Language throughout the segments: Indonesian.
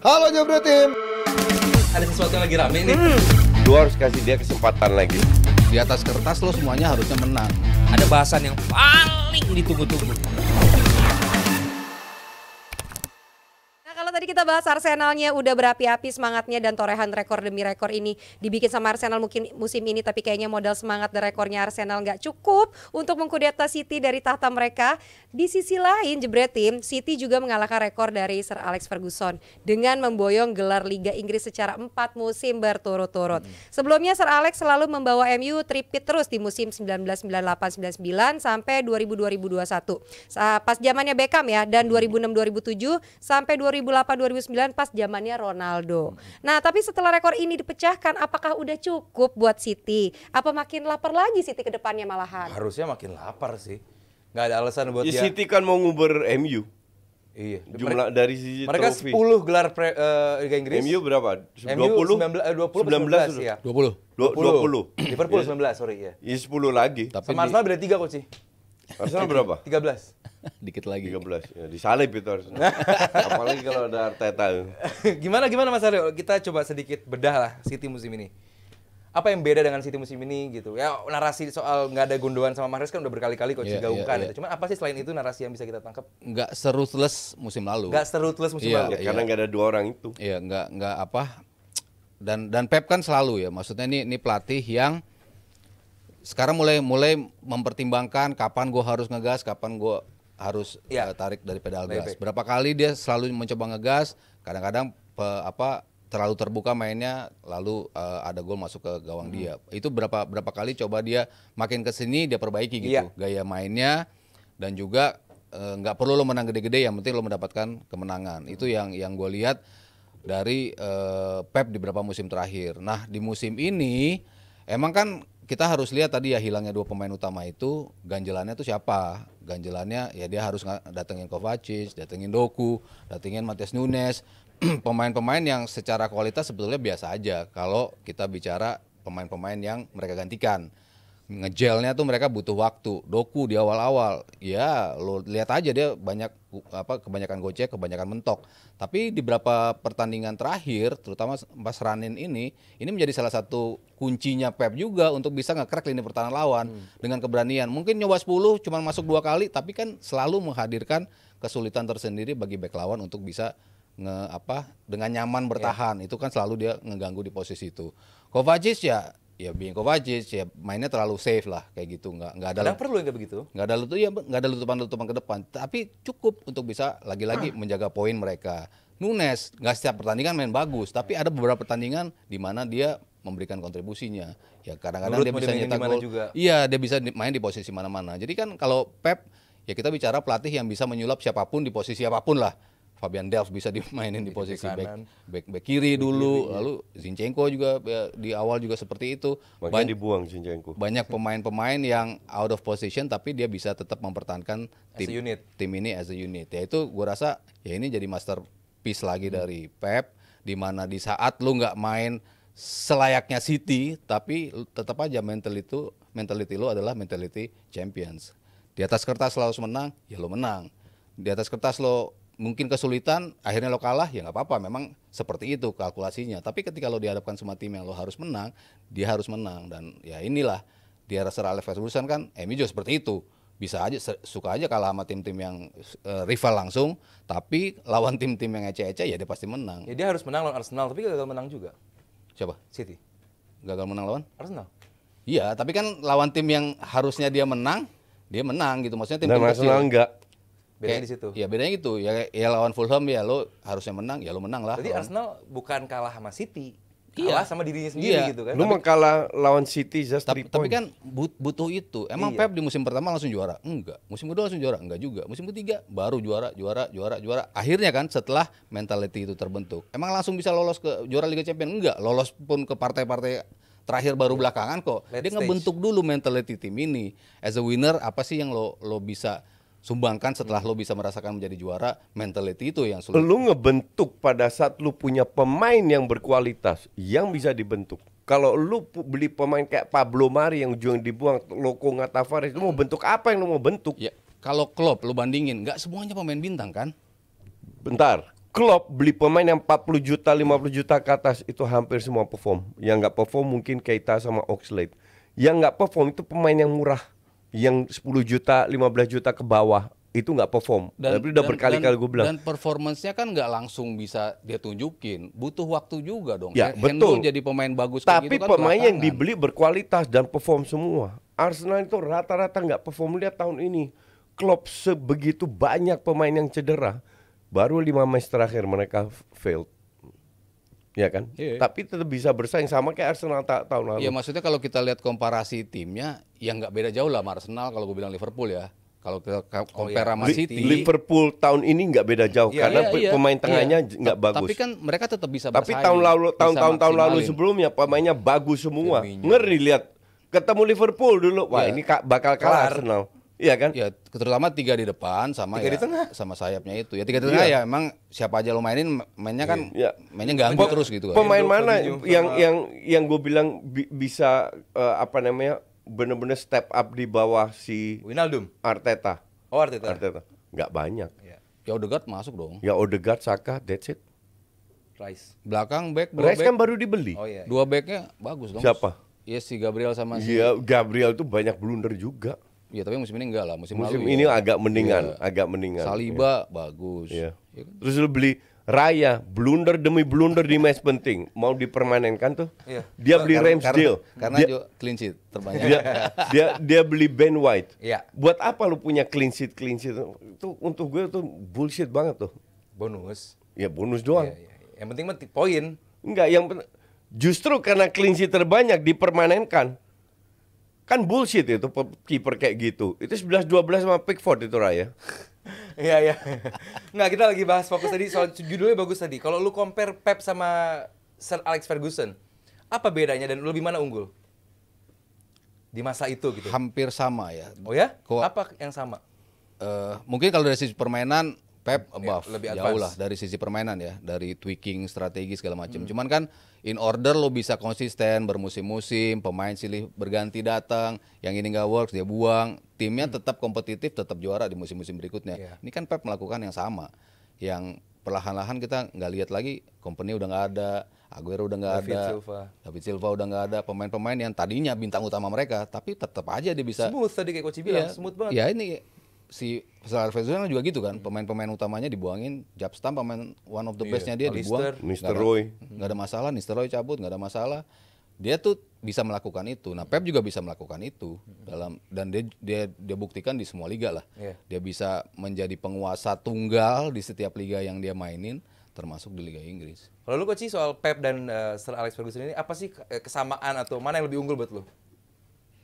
Halo Jebret Tim. Ada sesuatu yang lagi rame nih. Lu harus kasih dia kesempatan lagi. Di atas kertas lo semuanya harusnya menang. Ada bahasan yang paling ditunggu-tunggu. Kalau tadi kita bahas Arsenalnya udah berapi-api semangatnya dan torehan rekor demi rekor ini dibikin sama Arsenal mungkin musim ini, tapi kayaknya modal semangat dan rekornya Arsenal nggak cukup untuk mengkudeta City dari tahta mereka. Di sisi lain Jebret Tim, City juga mengalahkan rekor dari Sir Alex Ferguson dengan memboyong gelar Liga Inggris secara 4 musim berturut-turut. Sebelumnya Sir Alex selalu membawa MU tripit terus di musim 1998-99 sampai 2000-2021. Pas zamannya Beckham ya, dan 2006-2007 sampai 2008-2009 pas zamannya Ronaldo. Nah, tapi setelah rekor ini dipecahkan, apakah udah cukup buat City? Apa makin lapar lagi City ke depannya malahan? Harusnya makin lapar sih. Nggak ada alasan buat Ya, dia. City kan mau nguber MU. Iya. Jumlah dari sisi Mereka trofi. 10 gelar Liga Inggris. MU berapa? 20? MU 19 ya. 20. 20. Liverpool 19, sorry ya. Ya 10 lagi. Tapi Sama Arsenal beda 3 kok sih. Arsenal berapa? 13. dikit lagi. 13. Ya, disalib itu Arsenal. Apalagi kalau ada Arteta. Gimana Mas Aryo? Kita coba sedikit bedah lah City musim ini. Apa yang beda dengan City musim ini gitu? Ya narasi soal nggak ada Gundogan sama Mahrez kan udah berkali-kali kok digaungkan. Cuman apa sih selain itu narasi yang bisa kita tangkap? Nggak seruthless musim lalu. Nggak seruthless musim Iya, lalu. Ya, karena nggak ada dua orang itu. Iya, nggak apa. Dan Pep kan selalu ya, maksudnya ini pelatih yang sekarang mulai mempertimbangkan kapan gue harus ngegas, kapan gue harus tarik dari pedal gas. Berapa kali dia selalu mencoba ngegas, kadang-kadang terlalu terbuka mainnya, lalu ada gol masuk ke gawang dia. Itu berapa kali coba dia makin ke sini dia perbaiki gitu gaya mainnya, dan juga nggak perlu lo menang gede-gede, yang penting lo mendapatkan kemenangan. Itu yang gue lihat dari Pep di beberapa musim terakhir. Nah, di musim ini emang kan kita harus lihat tadi ya, hilangnya 2 pemain utama itu, ganjelannya tuh siapa? Ganjelannya ya dia harus datengin Kovacic, datengin Doku, datengin Matheus Nunes. Pemain-pemain yang secara kualitas sebetulnya biasa aja kalau kita bicara pemain-pemain yang mereka gantikan. Ngejelnya tuh mereka butuh waktu. Doku di awal-awal, ya lo lihat aja dia kebanyakan gocek, kebanyakan mentok. Tapi di beberapa pertandingan terakhir, terutama pas Ranin ini menjadi salah satu kuncinya Pep juga untuk bisa nge-crack lini pertahanan lawan dengan keberanian. Mungkin nyoba 10 cuma masuk 2 kali, tapi kan selalu menghadirkan kesulitan tersendiri bagi bek lawan untuk bisa dengan nyaman bertahan. Itu kan selalu dia ngeganggu di posisi itu. Kovacic ya being Kovacic ya mainnya terlalu safe lah kayak gitu, nggak ada. Kadang perlu yang kayak begitu. Nggak ada lutupan ke depan, tapi cukup untuk bisa lagi-lagi menjaga poin mereka. Nunes nggak setiap pertandingan main bagus, tapi ada beberapa pertandingan di mana dia memberikan kontribusinya. Ya kadang-kadang dia bisa nyetak gol. Iya, dia bisa main di posisi mana-mana. Jadi kan kalau Pep ya kita bicara pelatih yang bisa menyulap siapapun di posisi apapun lah. Fabian Delph bisa dimainin di posisi back kiri dulu, lalu Zinchenko juga ya, di awal juga seperti itu. Makanya dibuang Zinchenko. Banyak pemain-pemain yang out of position tapi dia bisa tetap mempertahankan tim ini as a unit. Ya itu gue rasa ya ini jadi masterpiece lagi dari Pep, di mana di saat lu nggak main selayaknya City tapi tetap aja mentality lu adalah mentality champions. Di atas kertas lo harus menang, ya lo menang. Di atas kertas lo mungkin kesulitan, akhirnya lo kalah, ya nggak apa-apa. Memang seperti itu kalkulasinya. Tapi ketika lo dihadapkan sama tim yang lo harus menang, dia harus menang. Dan ya inilah, di era Sir Alex Ferguson kan, MU juga seperti itu. Bisa aja, suka aja kalah sama tim-tim yang rival langsung, tapi lawan tim-tim yang ece-ece, ya dia pasti menang. Ya dia harus menang lawan Arsenal, tapi gagal menang juga. Siapa? City. Gagal menang lawan? Arsenal. Iya, tapi kan lawan tim yang harusnya dia menang gitu. Maksudnya tim-tim Dan Arsenal enggak. Bedanya di situ. Ya bedanya gitu. Ya lawan Fulham ya lo harusnya menang, ya lo menang lah. Jadi Arsenal bukan kalah sama City, kalah sama dirinya sendiri gitu kan. Lu mau kalah lawan City just 3 points. Tapi kan butuh itu. Emang Pep di musim pertama langsung juara? Enggak. Musim kedua langsung juara? Enggak juga. Musim ketiga baru juara. Akhirnya kan setelah mentality itu terbentuk. Emang langsung bisa lolos ke juara Liga Champions? Enggak. Lolos pun ke partai-partai terakhir baru belakangan kok. Dia ngebentuk dulu mentality tim ini. As a winner, apa sih yang lo bisa sumbangkan setelah lo bisa merasakan menjadi juara? Mentality itu yang sulit. Lu ngebentuk pada saat lu punya pemain yang berkualitas yang bisa dibentuk. Kalau lu beli pemain kayak Pablo Mari yang ujung dibuang, Lokonga Tavares, lu mau bentuk apa yang lu mau bentuk? Ya, kalau Klopp lu bandingin, nggak semuanya pemain bintang kan? Bentar, Klopp beli pemain yang 40 juta, 50 juta ke atas itu hampir semua perform. Yang nggak perform mungkin Keita sama Oxlade. Yang nggak perform itu pemain yang murah, yang 10 juta, 15 juta ke bawah itu nggak perform. Tapi udah berkali-kali gue bilang. Dan performance-nya kan nggak langsung bisa dia tunjukin, butuh waktu juga dong. Ya, Handle betul. jadi pemain bagus Tapi kayak gitu kan pemain yang belakangan. dibeli berkualitas dan perform semua. Arsenal itu rata-rata nggak perform. Lihat tahun ini, Klopp sebegitu banyak pemain yang cedera. Baru 5 match terakhir mereka failed. Ya kan? Iya. Tapi tetap bisa bersaing sama kayak Arsenal tahun lalu. Iya, maksudnya kalau kita lihat komparasi timnya, ya nggak beda jauh lah sama Arsenal kalau gue bilang Liverpool ya. Kalau kita compare sama City. Liverpool tahun ini nggak beda jauh karena pemain tengahnya nggak bagus. Tapi kan mereka tetap bisa Tapi bersaing. tahun lalu sebelumnya pemainnya bagus semua. Ngeri lihat. Ketemu Liverpool dulu. Wah, ini bakal kalah Arsenal. Iya kan? Ya, terutama 3 di depan sama 3 ya, di tengah. sama sayapnya itu. Ya 3 di tengah ya emang siapa aja lo mainin mainnya kan mainnya ganggu terus gitu kan. Pemain mana yang gue bilang bisa benar-benar step up di bawah si Wijnaldum. Arteta. Oh, Arteta. Nggak banyak. Ya Odegaard masuk dong. Ya Odegaard, Saka, that's it. Rice. Belakang back, dua Rice back, kan baru dibeli. Oh iya. dua backnya bagus dong. Siapa? Iya si Gabriel sama si. Iya, Gabriel tuh banyak blunder juga. Ya tapi musim ini enggak lah. Musim Musim lalu ini ya. agak mendingan, Iya. agak mendingan. Saliba bagus. Iya. Ya kan? Terus lu beli Raya, blunder demi blunder di match penting, mau dipermanenkan tuh. Iya. Dia beli Ramsdale. Karena dia, juga clean sheet terbanyak. dia beli Ben White. Iya. Buat apa lu punya clean sheet? Itu untuk gue tuh bullshit banget tuh. Bonus. Ya bonus doang. Iya, iya. Yang penting mah poin. Enggak, justru karena clean sheet terbanyak dipermanenkan. Kan bullshit itu kiper kayak gitu. Itu 11-12 sama Pickford itu Raya. Iya, iya. Nggak, kita lagi bahas fokus tadi soal judulnya bagus tadi. Kalau lu compare Pep sama Sir Alex Ferguson, apa bedanya dan lu lebih mana unggul? Di masa itu gitu. Hampir sama ya. Oh ya? Kok- Apa yang sama? Mungkin kalau dari sisi permainan Pep above, lebih jauh advance. lah dari sisi permainan ya, dari tweaking strategi segala macam. Cuman kan in order lo bisa konsisten bermusim-musim, pemain silih berganti datang, yang ini nggak works dia buang, timnya tetap kompetitif, tetap juara di musim-musim berikutnya. Iya. Ini kan Pep melakukan yang sama, yang perlahan-lahan kita nggak lihat lagi, Kompany udah nggak ada, Aguero udah nggak David ada, Silva. David Silva udah nggak ada, pemain-pemain yang tadinya bintang utama mereka, tapi tetap aja dia bisa. Smooth tadi kayak Coach bilang, smooth banget. Ya ini si Sir Ferguson juga gitu kan, pemain-pemain utamanya dibuangin, Jabstam pemain one of the bestnya dia Alistair. dibuang, Mr. Roy. nggak ada masalah, Nistelrooy cabut nggak ada masalah, dia tuh bisa melakukan itu. Nah Pep juga bisa melakukan itu dan dia buktikan di semua liga lah, Iya. dia bisa menjadi penguasa tunggal di setiap liga yang dia mainin, termasuk di Liga Inggris. Kalau lu Coach soal Pep dan Sir Alex Ferguson ini apa sih kesamaan atau mana yang lebih unggul buat lu?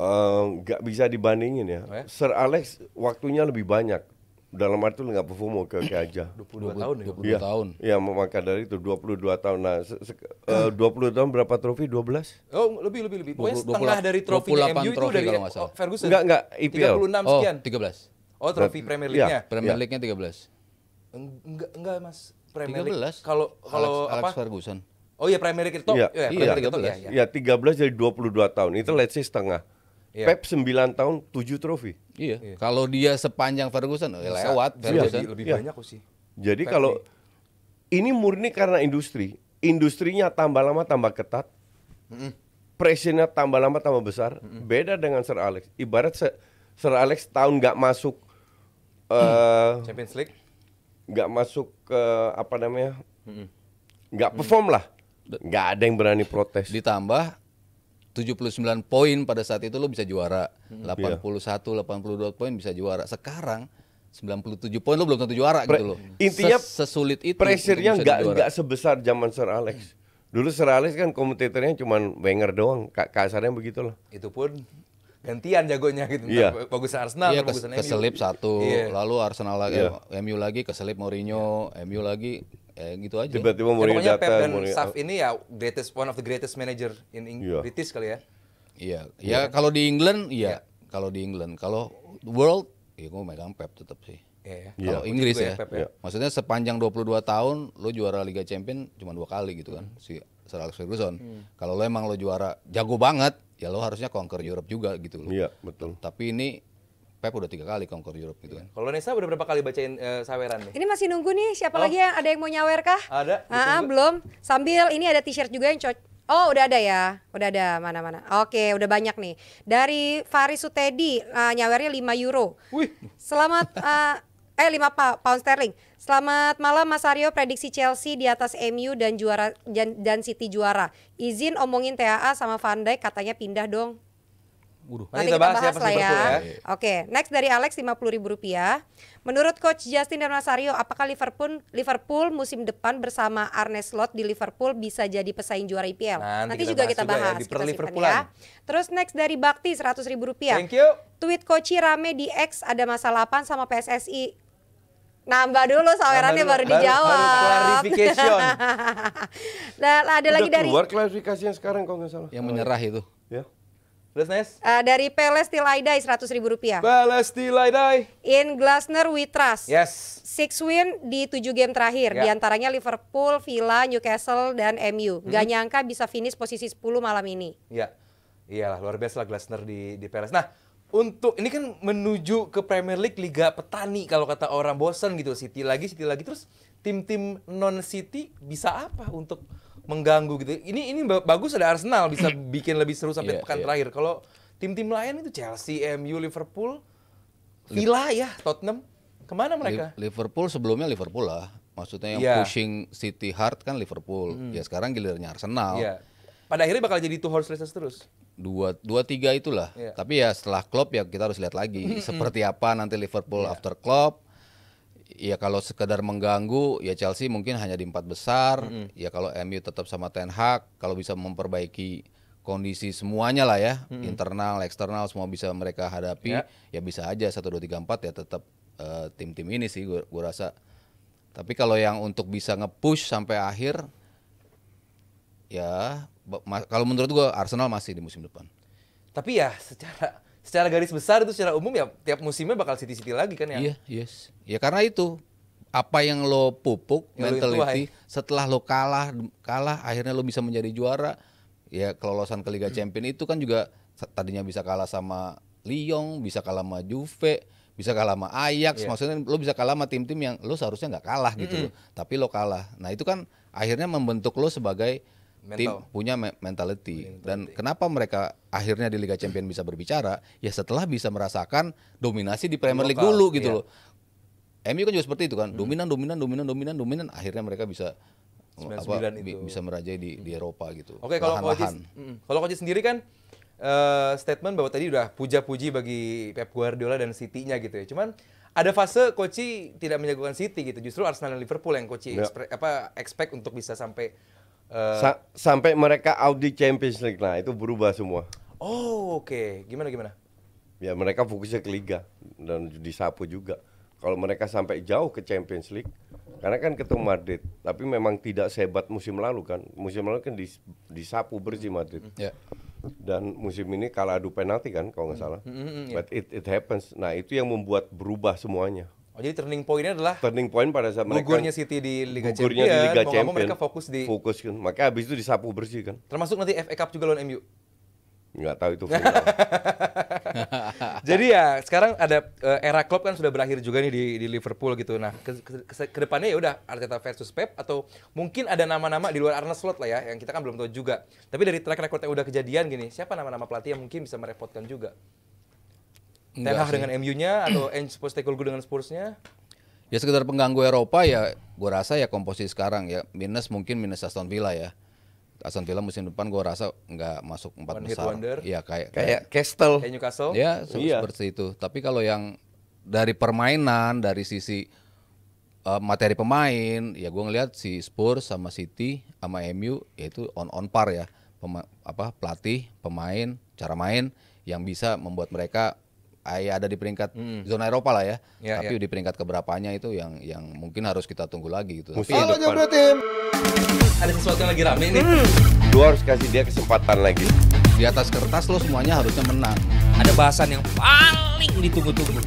Nggak bisa dibandingin ya. Oh ya? Sir Alex waktunya lebih banyak. Dalam arti lu nggak perform oke aja. 22 tahun ya. 22 tahun. Iya, maka dari itu 22 tahun. Nah, 20 tahun berapa trofi? 12? Oh, lebih. Pokoknya 20, setengah dari trofi 28 MU itu trofi dari kalau nggak salah. Ferguson. Enggak, IPL. 36 Oh, sekian. 13. Oh, trofi Premier League-nya. Premier League-nya 13. Enggak, Mas. Premier League. 13. Kalau Alex apa? Ferguson. Oh iya, Premier League itu. Iya, Premier League itu, 13. iya. Ya, 13 dari 22 tahun. Itu let's say setengah. Iya. Pep 9 tahun 7 trofi. Iya. Kalau dia sepanjang Ferguson, ya Bisa. lewat Ferguson. Lebih Iya. banyak kok sih. Jadi kalau ini murni karena industrinya tambah lama tambah ketat, pressure-nya tambah lama tambah besar. Beda dengan Sir Alex. Ibarat Sir Alex tahun nggak masuk, Champions League. nggak masuk ke apa namanya, nggak perform lah. Nggak ada yang berani protes. Ditambah 79 poin pada saat itu lo bisa juara. 81, 82 poin bisa juara. Sekarang 97 poin lo belum tentu juara gitu loh. Intinya sesulit itu. pressure-nya untuk bisa juara. nggak sebesar zaman Sir Alex. Dulu Sir Alex kan komentatornya cuma Wenger doang, kasarnya begitulah. Itu pun gantian jagonya gitu. Iya. Entah bagus Arsenal, Iya, bagusan MU. keselip satu, Iya. lalu Arsenal lagi, Iya. MU lagi, keselip Mourinho, MU lagi, gitu aja. Tiba-tiba Ya, Mourinho pokoknya Pep datang. dan Mourinho- staff ini ya one of the greatest manager in Iya. British kali ya. Iya, ya kalau di England, iya. Kalau di England, kalau world, ya gue megang Pep tetap sih. Iya. Kalau Aku Inggris juga ya, Pep Iya. maksudnya sepanjang 22 tahun lo juara Liga Champion cuma 2 kali gitu kan, si Sir Alex Ferguson. Kalau lo emang lo juara jago banget, ya lo harusnya conquer Europe juga gitu loh. Iya, betul. Tapi ini Pep udah 3 kali conquer Europe gitu kan. Kalau Nesa udah berapa kali bacain saweran nih? Ini masih nunggu nih, siapa lagi yang ada yang mau nyawer kah? Ada, Belum. Sambil ini ada t-shirt juga yang Oh, udah ada ya. Udah ada mana-mana. Oke, udah banyak nih. Dari Faris Sutedi, nyawernya 5 euro. Wih. Selamat 5 pound sterling. Selamat malam Mas Aryo, prediksi Chelsea di atas MU dan City juara. Izin omongin TAA sama Van Dijk, katanya pindah dong. Nanti kita bahas ya, lah ya. Oke, next dari Alex Rp50.000. Menurut Coach Justin dan Mas Aryo, apakah Liverpool musim depan bersama Arne Slot di Liverpool bisa jadi pesaing juara IPL? Nanti juga kita bahas. Ya, kita simpan ya. Terus next dari Bakti Rp100.000. Thank you. Tweet Koci rame di X, ada masalah apaan sama PSSI? Nambah dulu sawerannya baru dijawab. Baru clarification. Nah, ada lagi dari keluar klarifikasinya sekarang kalau nggak salah. Yang menyerah itu. Ya. Terus Nes? Dari Pele Still I Die Rp100.000. Balas Still I Die. In Glasner we trust. Yes. 6 win di 7 game terakhir. Ya. Di antaranya Liverpool, Villa, Newcastle, dan MU. Gak nyangka bisa finish posisi 10 malam ini. Iya. Iyalah, luar biasa lah Glasner di Palace. Nah, untuk ini kan menuju ke Premier League Liga Petani kalau kata orang, bosan gitu. City lagi terus tim-tim non City bisa apa untuk mengganggu gitu. Ini bagus ada Arsenal bisa bikin lebih seru sampai pekan terakhir. Kalau tim-tim lain itu Chelsea, MU, Liverpool, Villa ya, Tottenham. Kemana mereka? Liverpool sebelumnya Liverpool lah. Maksudnya yang pushing City hard kan Liverpool. Ya sekarang gilirannya Arsenal. Iya. Pada akhirnya bakal jadi two horse races terus. 2-3 itulah. Iya. Tapi ya setelah Klopp ya kita harus lihat lagi seperti apa nanti Liverpool after Klopp. Ya kalau sekedar mengganggu ya Chelsea mungkin hanya di 4 besar. Ya kalau MU tetap sama Ten Hag, kalau bisa memperbaiki kondisi semuanya lah ya, internal, eksternal semua bisa mereka hadapi, ya bisa aja 1 2 3 4 ya tetap tim-tim ini sih gua rasa. Tapi kalau yang untuk bisa nge-push sampai akhir ya kalau menurut gua Arsenal masih di musim depan. Tapi ya secara garis besar itu secara umum ya tiap musimnya bakal City lagi kan ya. Iya, yes. Ya karena itu apa yang lo pupuk mentality setelah lo kalah akhirnya lo bisa menjadi juara. Ya kelolosan ke Liga Champions itu kan juga tadinya bisa kalah sama Lyon, bisa kalah sama Juve, bisa kalah sama Ajax. Maksudnya lo bisa kalah sama tim-tim yang lo seharusnya nggak kalah gitu loh. Tapi lo kalah. Nah itu kan akhirnya membentuk lo sebagai tim punya mentality. Dan kenapa mereka akhirnya di Liga Champions bisa berbicara? Ya setelah bisa merasakan dominasi di Premier League dulu gitu loh. MU kan juga seperti itu kan, dominan. Akhirnya mereka bisa bisa merajai di Eropa gitu. Oke, kalau Coach sendiri kan statement bahwa tadi udah puja-puji bagi Pep Guardiola dan City-nya gitu ya. Cuman ada fase Coach tidak menjagokan City gitu. Justru Arsenal dan Liverpool yang Coach expect untuk bisa sampai sampai mereka out di Champions League. Nah, itu berubah semua. Oh, oke. Gimana? Ya, mereka fokusnya ke Liga dan disapu juga. Kalau mereka sampai jauh ke Champions League, karena kan ketemu Madrid, tapi memang tidak sehebat musim lalu kan. Musim lalu kan disapu bersih Madrid. Dan musim ini kalah adu penalti kan kalau nggak salah. But it happens. Nah, itu yang membuat berubah semuanya. Oh, jadi turning point-nya adalah turning point pada saat mereka gugurnya City di Liga Champions. Mereka fokus kan. Makanya habis itu disapu bersih kan. Termasuk nanti FA Cup juga lawan MU. Nggak tahu itu final. Jadi ya sekarang ada era Klopp kan sudah berakhir juga nih di Liverpool gitu. Nah ke depannya ya udah Arteta versus Pep atau mungkin ada nama-nama di luar Arne Slot lah ya yang kita kan belum tahu juga. Tapi dari track record yang udah kejadian gini, siapa nama-nama pelatih yang mungkin bisa merepotkan juga? Ten Hag dengan MU-nya atau Ange Postecoglou dengan Spurs-nya? Ya sekedar pengganggu Eropa ya gua rasa ya komposisi sekarang ya minus Aston Villa ya. Aston Villa musim depan gue rasa nggak masuk 4 besar. Iya kayak Castle, kayak Newcastle. Ya seperti itu. Tapi kalau yang dari permainan, dari sisi materi pemain, ya gue ngelihat si Spurs sama City sama MU yaitu on par ya. Pelatih, pemain, cara main yang bisa membuat mereka ada di peringkat zona Eropa lah ya. Tapi di peringkat keberapanya itu yang mungkin harus kita tunggu lagi gitu. Halo Jabra Tim. Ada sesuatu yang lagi rame nih. Lu harus kasih dia kesempatan lagi. Di atas kertas lo semuanya harusnya menang. Ada bahasan yang paling ditunggu-tunggu.